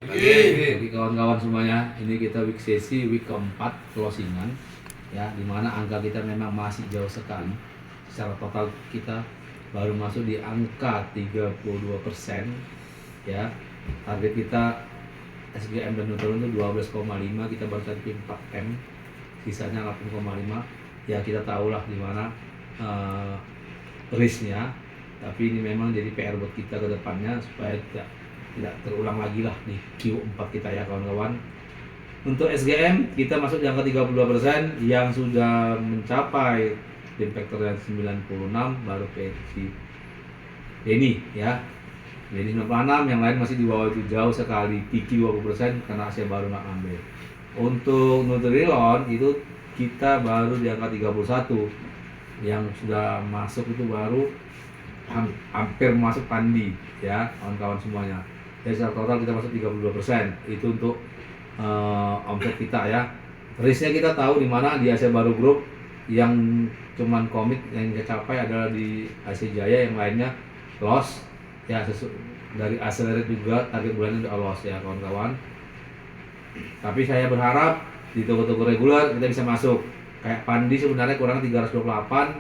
Oke, kawan-kawan semuanya, ini kita week sesi week keempat closingan ya, dimana angka kita memang masih jauh sekali. Secara total kita baru masuk di angka 32% ya. Target kita SGM dan Nutrilon itu 12,5, kita baru capai 4M, sisanya 8,5. Ya kita tahulah di mana risknya, tapi ini memang jadi PR buat kita ke depannya supaya tidak terulang lagi lah di Q4 kita ya kawan-kawan. Untuk SGM kita masuk di angka 32% yang sudah mencapai dim factor yang 96, baru si Denny ya. Jadi 96, yang lain masih di bawah itu jauh sekali, Tiki 20% karena Asia baru nggak ambil. Untuk Nutrilon itu kita baru di angka 31, yang sudah masuk itu baru hampir masuk Pandi ya kawan-kawan semuanya. Jadi secara total kita masuk 32%. Itu untuk omset kita ya. Risknya kita tahu di mana di Asia Baru Group, yang cuman komit yang kita capai adalah di Asia Jaya, yang lainnya loss ya. Dari Accelerate juga target bulannya udah loss ya kawan-kawan. Tapi saya berharap di toko-toko reguler kita bisa masuk. Kayak Pandi sebenarnya kurang 328.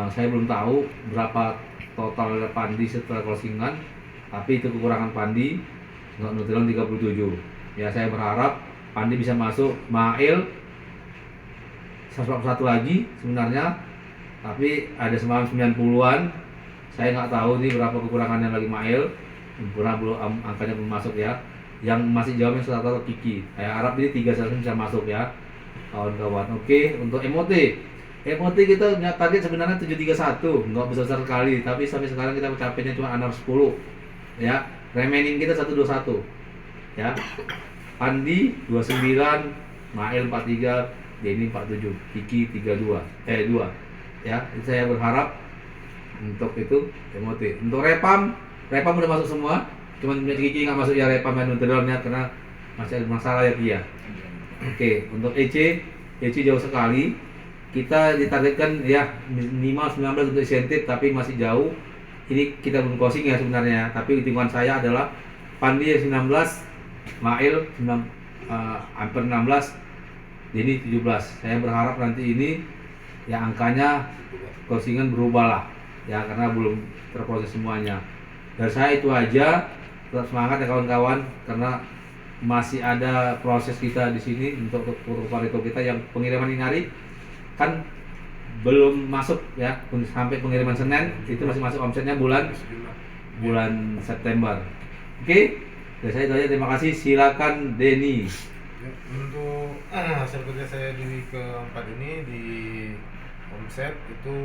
Saya belum tahu berapa total Pandi setelah closingan, tapi itu kekurangan Pandi. Untuk Nutrilon 37 ya. Saya berharap Pandi bisa masuk. Mail 141 lagi sebenarnya, tapi ada semalam 90-an. Saya nggak tahu nih berapa kekurangannya lagi Mail, belum angkanya belum masuk ya. Yang masih jawabnya satu Kiki. Saya harap ini 3 bisa masuk ya kawan-kawan. Oke, untuk MOT kita punya target sebenarnya 731, nggak besar sekali, tapi sampai sekarang kita mencapainya cuma 610 ya. Remaining kita 121 ya. Pandi 29, Mail 43, Denny 47, Kiki 2 ya. Saya berharap untuk itu MOT. Untuk Repam udah masuk semua, cuman Kiki nggak masuk ya, Repam dan Nutrilonnya karena masih ada masalah ya Kia. Oke, untuk EC jauh sekali. Kita ditargetkan ya minimal 19 untuk insentif, tapi masih jauh. Ini kita belum closing ya sebenarnya, tapi hitungan saya adalah Pandi 19, Mail hampir 16, Denny 17. Saya berharap nanti ini ya angkanya closingan berubah lah ya, karena belum terproses semuanya. Dari saya itu aja. Tetap semangat ya kawan-kawan, karena masih ada proses kita di sini untuk Pareto kita yang pengiriman ini hari kan belum masuk ya, sampai pengiriman Senin itu masih masuk omsetnya bulan September. Oke, dari saya itu aja, terima kasih. Silakan Denny. Ya, untuk hasil kerja saya di week keempat ini di omset itu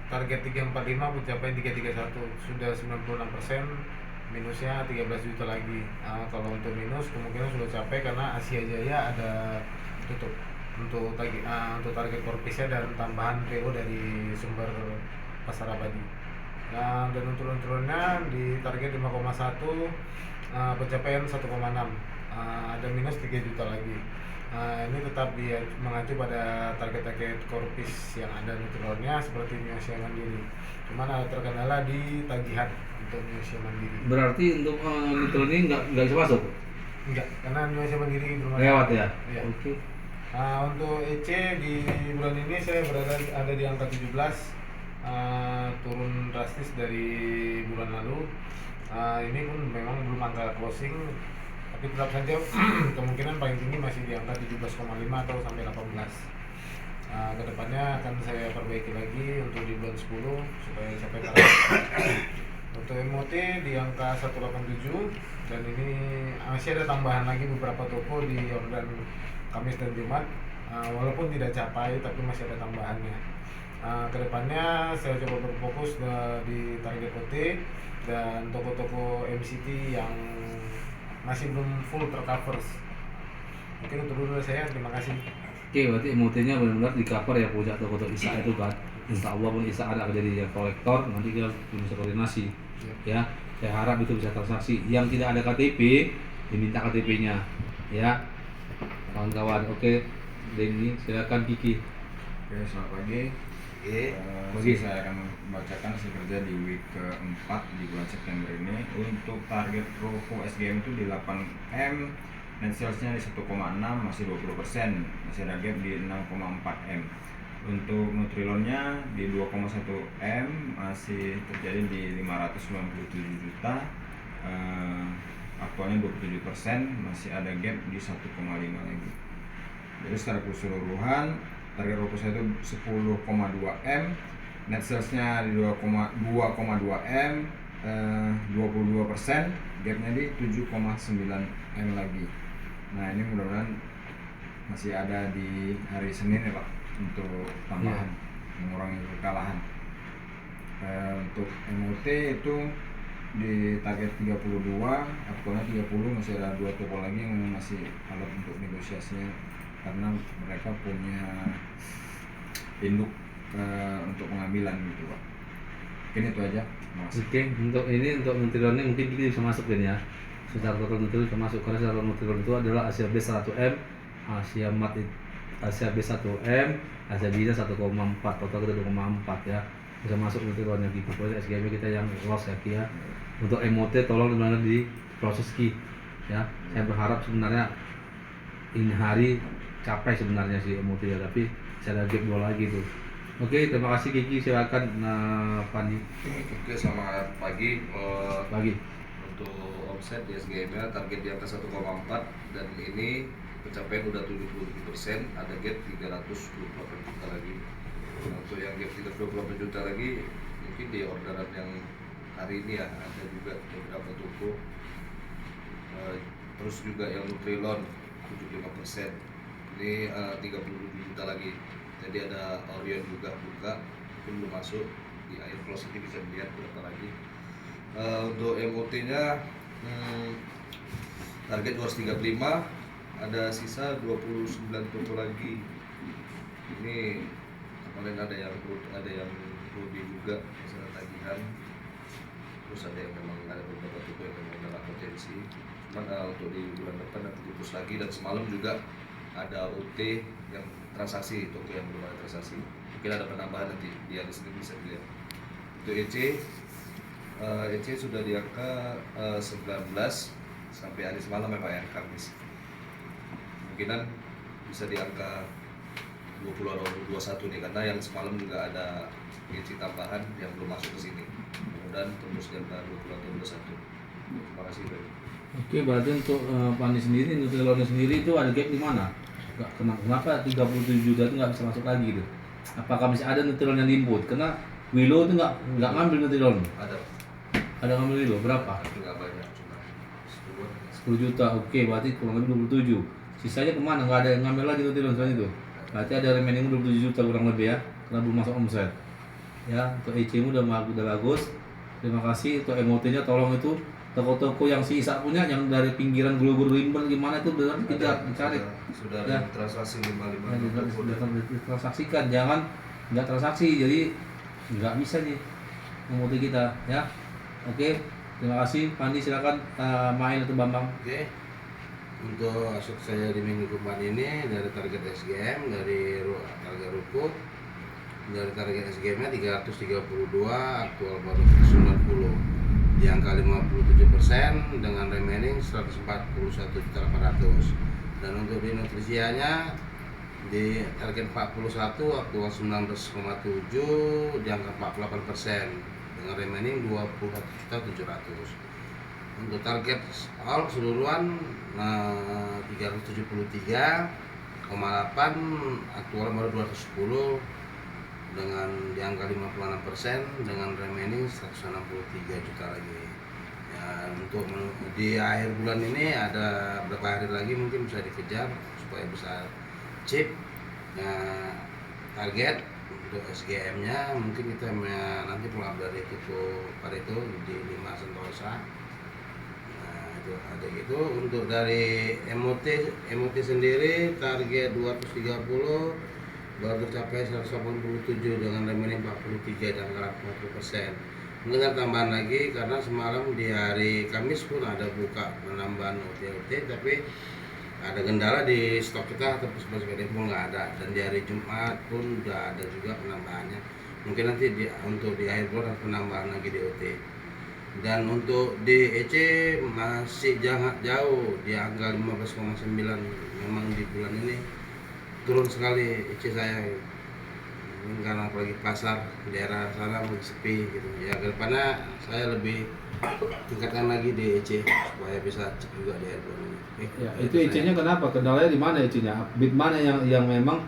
target 345 mencapai 331, sudah 96%, minusnya 13 juta lagi. Kalau untuk minus kemungkinan sudah capai karena Asia Jaya ada tutup untuk target korpisnya dan tambahan PO dari sumber pasar abadi. Dan untuk turunnya di target 5,1, pencapaian 1,6, ada minus 3 juta lagi. Ini tetap mengacu pada target-target korpis yang ada Nutrilonnya seperti New Asia Mandiri. Cuman ada terkendala di tagihan untuk New Asia Mandiri. Berarti untuk Nutrilon ini nggak bisa masuk? Enggak, karena New Asia Mandiri belum Lewat ya? Iya. Oke. Untuk EC di bulan ini saya ada di angka 17, turun drastis dari bulan lalu. Ini pun memang belum angka closing, tapi tetap saja kemungkinan paling tinggi masih di angka 17,5 atau sampai 18. Kedepannya akan saya perbaiki lagi untuk di bulan 10 supaya sampai target. Untuk MOT di angka 187, dan ini masih ada tambahan lagi beberapa toko di Yordan Kamis dan Jumat, walaupun tidak capai tapi masih ada tambahannya. Kedepannya saya coba berfokus di target OT dan toko-toko MCT yang masih belum full tercover. Mungkin untuk dulu saya, terima kasih. Oke, berarti MOT-nya benar-benar di cover ya punya toko-toko ISA itu kan. Insya Allah pun ISA ada jadi yang kolektor, nanti kita bisa koordinasi ya. Saya harap itu bisa transaksi. Yang tidak ada KTP diminta KTP-nya ya kawan-kawan. Oke, Denny silakan Kiki. Oke, selamat pagi. Oke. Saya akan membacakan hasil kerja di week keempat di bulan September ini. Untuk target Roko SGM itu di 8M, net salesnya di 1,6, masih 20%, masih ada gap di 6,4M. Untuk Nutrilonnya di 2,1M, masih terjadi di 597 juta, aktualnya 27%, masih ada gap di 1,5 lagi. Jadi secara keseluruhan target Roko saya itu 10,2M, net salesnya di 2,2M, 22%, gapnya di 7,9M lagi. Nah ini mudah-mudahan masih ada di hari Senin ya Pak untuk tambahan, mengurangi kekalahan. Untuk MOT itu di target 32, aktualnya 30, masih ada 2 toko lagi yang masih alat untuk negosiasinya karena mereka punya induk untuk pengambilan gitu Pak. Mungkin itu aja. Makasih. Oke, untuk Nutrilon ini mungkin kita bisa masuk kan ya. Secara total Nutrilon bisa masuk karena secara Nutrilon itu adalah Asia B 1M, Asia Mat Asia B 1M, Asia B 1,4, total kita 2,4 ya. Bisa masuk Nutrilonnya gitu. Pokoknya SGM kita yang loss ya Ki ya. Untuk MOT tolong dimana di proses Ki ya. Saya berharap sebenarnya ini hari capai sebenarnya sih MOT ya, tapi saya ada gap 2 lagi tuh. Oke, terima kasih Kiki, silakan Pandi. Oke, selamat pagi. Lagi. Untuk omset di SGM-nya target di angka 1,4 dan ini pencapaian udah 77%, ada gap 328 juta lagi. Nah, untuk yang gap 328 juta lagi mungkin di orderan yang hari ini ya, ada juga beberapa toko. Terus juga yang Nutrilon 75%, ini 37 juta lagi. Jadi ada Orion juga buka, belum masuk, di air close nanti bisa dilihat berapa lagi. Untuk MOT-nya target 235, ada sisa 29 toko lagi. Ini kemarin ada yang Ruby juga masalah tagihan. Terus ada yang memang ada beberapa toko yang memang ada potensi. Cuman untuk di bulan depan nanti dipus lagi, dan semalam juga ada OT yang transaksi, toko yang belum ada transaksi. Mungkin ada penambahan nanti di hari Senin bisa dilihat. Untuk EC sudah di angka 19 sampai hari semalam ya Pak ya, Kamis. Kemungkinan bisa di angka 20 atau 21 nih, karena yang semalam juga ada EC tambahan yang belum masuk ke sini. Mudah-mudahan tembus di angka 20 atau 21. Terima kasih Pak. Oke, berarti untuk Pandi sendiri, Nutrilonnya sendiri itu ada gap di mana? Kenapa 37 juta itu nggak bisa masuk lagi gitu? Apakah masih ada Nutrilon yang diinput? Karena Willow itu nggak ngambil Nutrilon. Ada ngambil Willow berapa? Tapi nggak banyak, cuma 10 juta. Oke, berarti kurang lebih 27. Sisanya kemana? Nggak ada yang ngambil lagi Nutrilon selain itu. Berarti ada remaining 27 juta kurang lebih ya, karena belum masuk omset. Ya, untuk EC-mu udah bagus. Terima kasih. Untuk MOT-nya tolong itu toko-toko yang si Isa punya, yang dari pinggiran Gulu-Gulu Rimba gimana itu benar kita dicari. Sudah Ya. ada transaksi 55 Ya, toko dan ditransaksikan, jangan nggak transaksi, jadi nggak bisa nih memuti kita ya. Oke, terima kasih Pandi, silakan main atau Bambang. Oke, untuk aset saya di minggu kemarin ini dari target SGM, dari target ruko, dari target SGM-nya 332, aktual baru 90, di angka 57% dengan remaining 141.800. Dan untuk di nutrisianya di target 41, aktual 19,7, di angka 48% dengan remaining 21.700. Untuk target all keseluruhan 373,8, aktual baru 210 dengan di angka 56% dengan remaining 163 juta lagi. Ya, untuk di akhir bulan ini ada beberapa hari lagi mungkin bisa dikejar supaya bisa chip ya, target untuk SGM-nya mungkin kita nanti pulang dari toko Pareto di 5 Sentosa. Itu ada gitu. Untuk dari MOT sendiri target 230 baru tercapai 187 dengan remaining 43 dan 40%. Mungkin ada tambahan lagi karena semalam di hari Kamis pun ada buka penambahan OT, tapi ada kendala di stok kita, tapi sebagai pun nggak ada, dan di hari Jumat pun udah ada juga penambahannya. mungkin nanti untuk di akhir bulan ada penambahan lagi DOT. Dan untuk DEC masih jauh di angka 15,9. Memang di bulan ini turun sekali EC saya, karena apalagi pasar di daerah sana lebih sepi gitu ya. Kedepannya saya lebih tingkatkan lagi DEC supaya bisa cek juga di akhir bulan ini. Ya, itu EC-nya kenapa? Kendalanya di mana EC-nya? Bit mana yang memang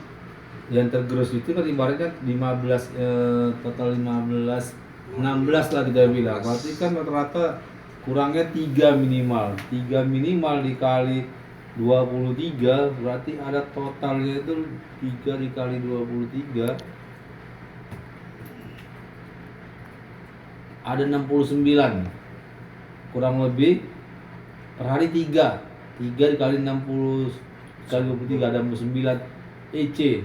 yang tergerus itu kan ibaratnya 15 total 15 16 lah kita bilang. Berarti kan rata-rata kurangnya 3 minimal. 3 minimal dikali 23 berarti ada totalnya itu 3 dikali 23 ada 69. Kurang lebih per hari 3 dikali 60 kali 23 ada 69 EC.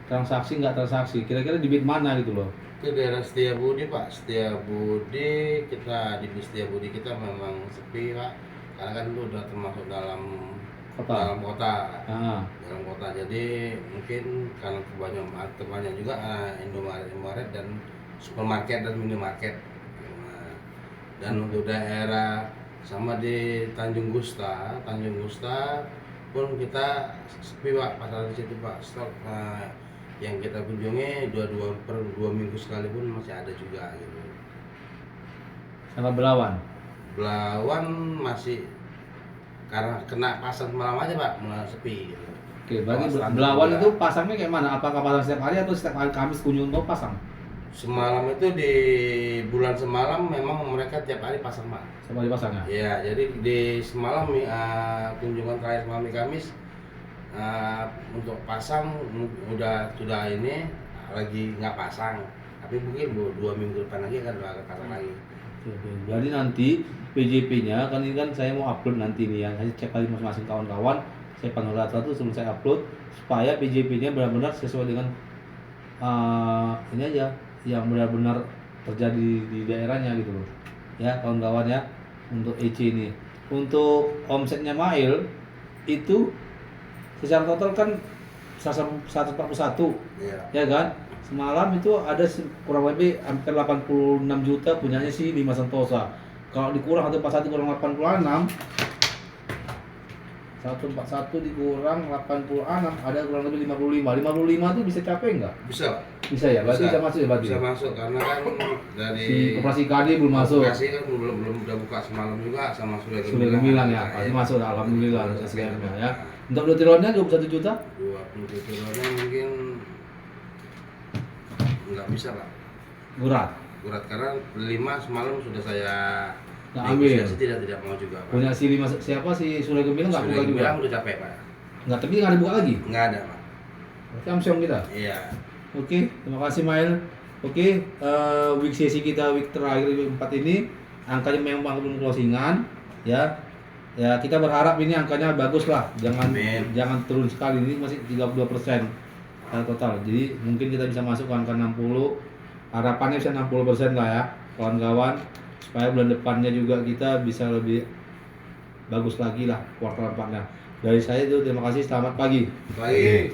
Transaksi nggak transaksi, kira-kira di bit mana gitu loh? Itu daerah Setiabudi Pak. Setiabudi, kita di bis Setiabudi kita memang sepi Pak, karena kan itu udah termasuk dalam Kota. Ah. dalam kota. Jadi mungkin karena terbanyak juga Indomaret dan supermarket dan minimarket. Nah, dan untuk daerah sama di Tanjung Gusta pun kita sepi Pak, pasar di situ Pak. Stok yang kita kunjungi per 2 minggu sekali pun masih ada juga gitu. Sama Belawan. Belawan masih karena kena pasar malam aja Pak, mulai sepi gitu. Oke, berarti Kawasan Belawan juga. itu pasangnya kayak mana? Apakah pasang setiap hari atau setiap hari Kamis kunjung tuh pasang? Semalam itu di bulan semalam memang mereka tiap hari pasang Pak. Setiap hari pasangnya? Iya, jadi di semalam kunjungan terakhir semalam di Kamis untuk pasang sudah ini lagi nggak pasang, tapi mungkin 2 minggu depan lagi akan ada pasang lagi. Oke. Jadi nanti PJP-nya kan ini kan saya mau upload nanti nih ya. Saya cek lagi masing-masing kawan-kawan. Saya panggil rata-rata sebelum saya upload supaya PJP-nya benar-benar sesuai dengan ini aja yang benar-benar terjadi di daerahnya gitu loh. Ya kawan-kawan ya untuk EC ini. Untuk omsetnya Mail itu secara total kan 141 Iya. ya kan. Semalam itu ada kurang lebih hampir 86 juta punyanya si Lima Sentosa. Kalau dikurang 141 kurang 86, 141 dikurang 86 ada kurang lebih 55. 55 itu bisa capek nggak? Bisa. Bisa ya, berarti bisa masuk ya berarti. Bisa masuk karena kan dari Si koperasi KD belum masuk. Koperasi kan belum udah buka semalam juga sama sudah Sudah gemilang ya, pasti masuk alhamdulillah SDM-nya ya. Untuk dotironnya 21 juta? 20 kilonnya mungkin nggak bisa Pak. Murah. Berat karena 5 semalam sudah saya Nggak ambil. negosiasi, tidak mau juga Pak. Punya si Lima siapa si Surya Gemilang nggak buka Sudah juga? bilang udah capek Pak. Nggak, tapi nggak ada buka lagi. Nggak ada Pak. Berarti amsyong kita. Iya. Oke, terima kasih Mail. Oke, week sesi kita week terakhir week 4 ini angkanya memang belum closingan ya. Ya kita berharap ini angkanya bagus lah, Amin. jangan turun sekali, ini masih 32% total. Jadi mungkin kita bisa masuk ke angka 60. Harapannya bisa 60% lah ya, kawan-kawan. Supaya bulan depannya juga kita bisa lebih bagus lagi lah kuartal 4-nya. Dari saya itu terima kasih, selamat pagi. Baik.